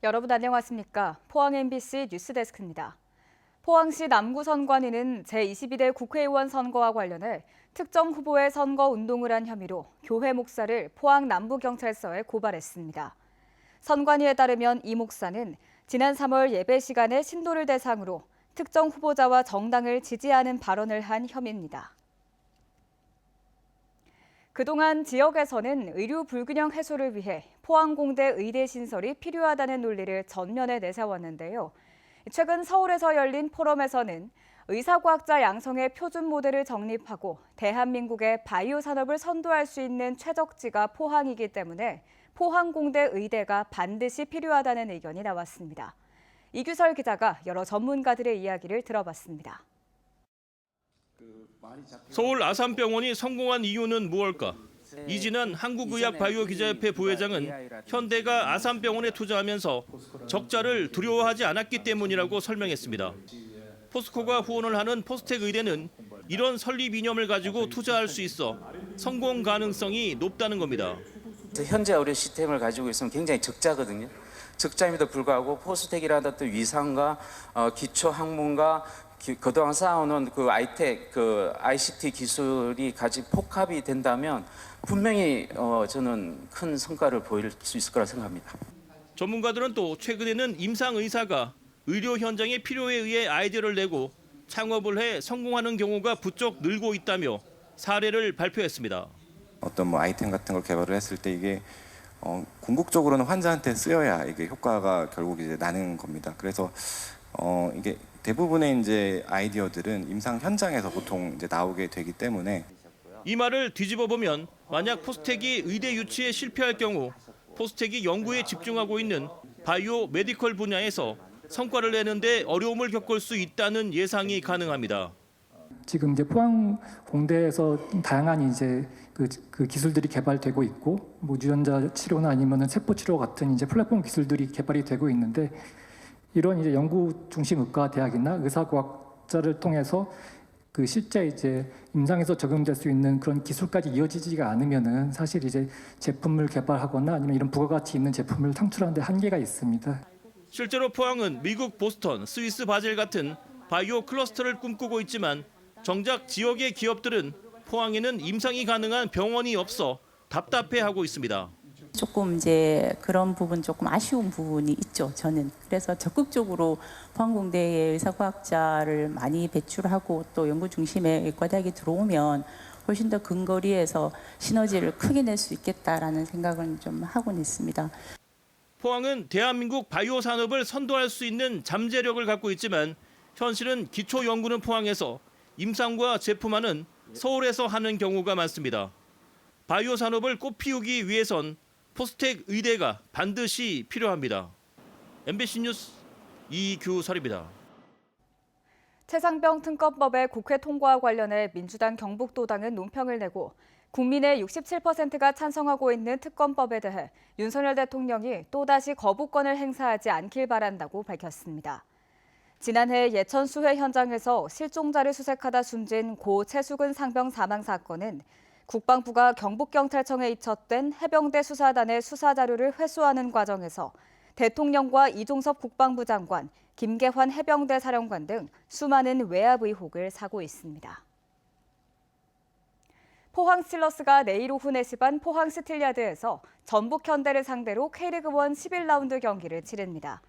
여러분 안녕하십니까? 포항 MBC 뉴스데스크입니다. 포항시 남구선관위는 제22대 국회의원 선거와 관련해 특정 후보의 선거 운동을 한 혐의로 교회 목사를 포항 남부경찰서에 고발했습니다. 선관위에 따르면 이 목사는 지난 3월 예배 시간에 신도를 대상으로 특정 후보자와 정당을 지지하는 발언을 한 혐의입니다. 그동안 지역에서는 의료 불균형 해소를 위해 포항공대 의대 신설이 필요하다는 논리를 전면에 내세웠는데요. 최근 서울에서 열린 포럼에서는 의사과학자 양성의 표준 모델을 정립하고 대한민국의 바이오 산업을 선도할 수 있는 최적지가 포항이기 때문에 포항공대 의대가 반드시 필요하다는 의견이 나왔습니다. 이규설 기자가 여러 전문가들의 이야기를 들어봤습니다. 서울 아산병원이 성공한 이유는 무엇일까? 이진한 한국의학바이오기자협회 부회장은 현대가 아산병원에 투자하면서 적자를 두려워하지 않았기 때문이라고 설명했습니다. 포스코가 후원을 하는 포스텍 의대는 이런 설립 이념을 가지고 투자할 수 있어 성공 가능성이 높다는 겁니다. 현재 의료 시스템을 가지고 있으면 굉장히 적자거든요. 적자임에도 불구하고 포스텍이라는 어떤 위상과 기초 학문과 그동안 쌓아오는 그 아이텍, ICT 기술이 같이 복합이 된다면 분명히 저는 큰 성과를 보일 수 있을 거라 생각합니다. 전문가들은 또 최근에는 임상 의사가 의료 현장의 필요에 의해 아이디어를 내고 창업을 해 성공하는 경우가 부쩍 늘고 있다며 사례를 발표했습니다. 어떤 아이템 같은 걸 개발을 했을 때 이게 궁극적으로는 환자한테 쓰여야 이게 효과가 결국 이제 나는 겁니다. 그래서 이게 대부분의 이제 아이디어들은 임상 현장에서 보통 이제 나오게 되기 때문에 이 말을 뒤집어 보면 만약 포스텍이 의대 유치에 실패할 경우 포스텍이 연구에 집중하고 있는 바이오 메디컬 분야에서 성과를 내는데 어려움을 겪을 수 있다는 예상이 가능합니다. 지금 이제 포항 공대에서 다양한 이제 그 기술들이 개발되고 있고, 뭐 유전자 치료나 아니면은 세포 치료 같은 이제 플랫폼 기술들이 개발이 되고 있는데, 이런 이제 연구 중심 의과 대학이나 의사과학자를 통해서 그 실제 이제 임상에서 적용될 수 있는 그런 기술까지 이어지지가 않으면은 사실 이제 제품을 개발하거나 아니면 이런 부가가치 있는 제품을 창출하는 데 한계가 있습니다. 실제로 포항은 미국 보스턴, 스위스 바젤 같은 바이오 클러스터를 꿈꾸고 있지만 정작 지역의 기업들은 포항에는 임상이 가능한 병원이 없어 답답해하고 있습니다. 조금 이제 그런 부분 조금 아쉬운 부분이 있죠, 저는. 그래서 적극적으로 포항공대의 의사과학자를 많이 배출하고 또 연구 중심의 의과대학이 들어오면 훨씬 더 근거리에서 시너지를 크게 낼 수 있겠다라는 생각은 좀 하고는 있습니다. 포항은 대한민국 바이오 산업을 선도할 수 있는 잠재력을 갖고 있지만 현실은 기초 연구는 포항에서 임상과 제품화는 서울에서 하는 경우가 많습니다. 바이오 산업을 꽃피우기 위해선 포스텍 의대가 반드시 필요합니다. MBC 뉴스 이규설입니다. 최상병 특검법의 국회 통과와 관련해 민주당 경북도당은 논평을 내고 국민의 67%가 찬성하고 있는 특검법에 대해 윤석열 대통령이 또다시 거부권을 행사하지 않길 바란다고 밝혔습니다. 지난해 예천 수해 현장에서 실종자를 수색하다 숨진 고 최수근 상병 사망 사건은 국방부가 경북경찰청에 이첩된 해병대 수사단의 수사 자료를 회수하는 과정에서 대통령과 이종섭 국방부 장관, 김계환 해병대 사령관 등 수많은 외압 의혹을 사고 있습니다. 포항 스틸러스가 내일 오후 4시 반 포항 스틸야드에서 전북 현대를 상대로 K리그 1 11라운드 경기를 치릅니다.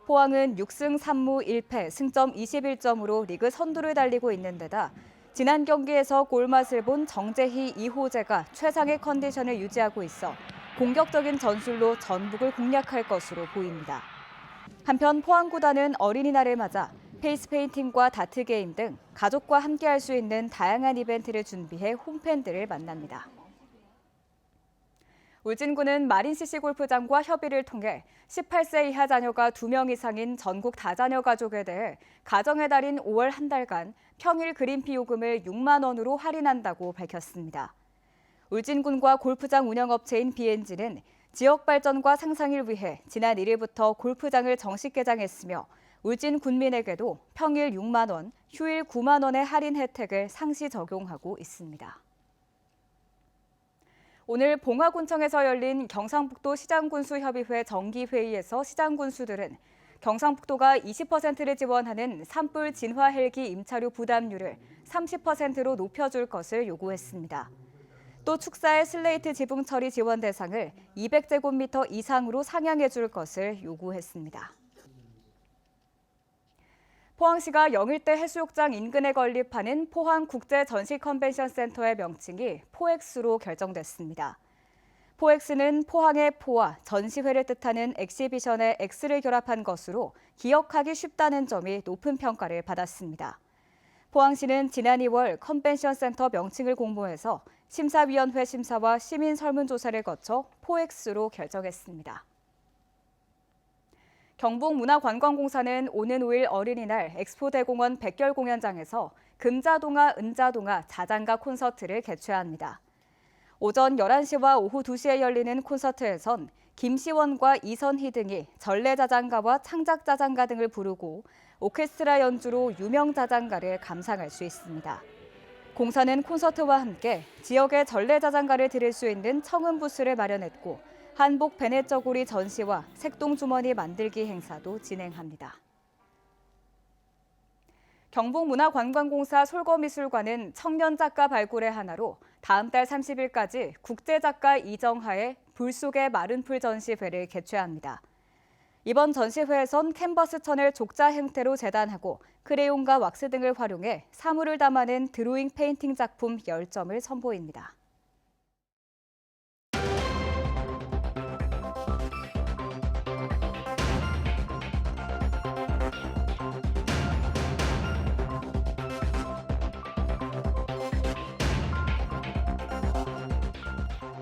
포항은 6승 3무 1패, 승점 21점으로 리그 선두를 달리고 있는 데다 지난 경기에서 골맛을 본 정재희, 이호재가 최상의 컨디션을 유지하고 있어 공격적인 전술로 전북을 공략할 것으로 보입니다. 한편 포항구단은 어린이날을 맞아 페이스 페인팅과 다트 게임 등 가족과 함께할 수 있는 다양한 이벤트를 준비해 홈팬들을 만납니다. 울진군은 마린CC 골프장과 협의를 통해 18세 이하 자녀가 2명 이상인 전국 다자녀 가족에 대해 가정의 달인 5월 한 달간 평일 그린피 요금을 6만 원으로 할인한다고 밝혔습니다. 울진군과 골프장 운영업체인 BNG는 지역 발전과 상상을 위해 지난 1일부터 골프장을 정식 개장했으며 울진 군민에게도 평일 6만 원, 휴일 9만 원의 할인 혜택을 상시 적용하고 있습니다. 오늘 봉화군청에서 열린 경상북도 시장군수협의회 정기회의에서 시장군수들은 경상북도가 20%를 지원하는 산불 진화 헬기 임차료 부담률을 30%로 높여줄 것을 요구했습니다. 또 축사의 슬레이트 지붕 처리 지원 대상을 200제곱미터 이상으로 상향해줄 것을 요구했습니다. 포항시가 영일대 해수욕장 인근에 건립하는 포항국제전시컨벤션센터의 명칭이 포엑스로 결정됐습니다. 포엑스는 포항의 포와 전시회를 뜻하는 엑시비션의 X를 결합한 것으로 기억하기 쉽다는 점이 높은 평가를 받았습니다. 포항시는 지난 2월 컨벤션센터 명칭을 공모해서 심사위원회 심사와 시민 설문조사를 거쳐 포엑스로 결정했습니다. 경북문화관광공사는 오는 5일 어린이날 엑스포대공원 백결공연장에서 금자동화, 은자동화 자장가 콘서트를 개최합니다. 오전 11시와 오후 2시에 열리는 콘서트에선 김시원과 이선희 등이 전래자장가와 창작자장가 등을 부르고 오케스트라 연주로 유명 자장가를 감상할 수 있습니다. 공사는 콘서트와 함께 지역의 전래자장가를 들을 수 있는 청음 부스를 마련했고 한복 베네저고리 전시와 색동주머니 만들기 행사도 진행합니다. 경북문화관광공사 솔거미술관은 청년작가 발굴의 하나로 다음 달 30일까지 국제작가 이정하의 불 속의 마른 풀 전시회를 개최합니다. 이번 전시회에선 캔버스 천을 족자 형태로 재단하고 크레용과 왁스 등을 활용해 사물을 담아낸 드로잉 페인팅 작품 10점을 선보입니다.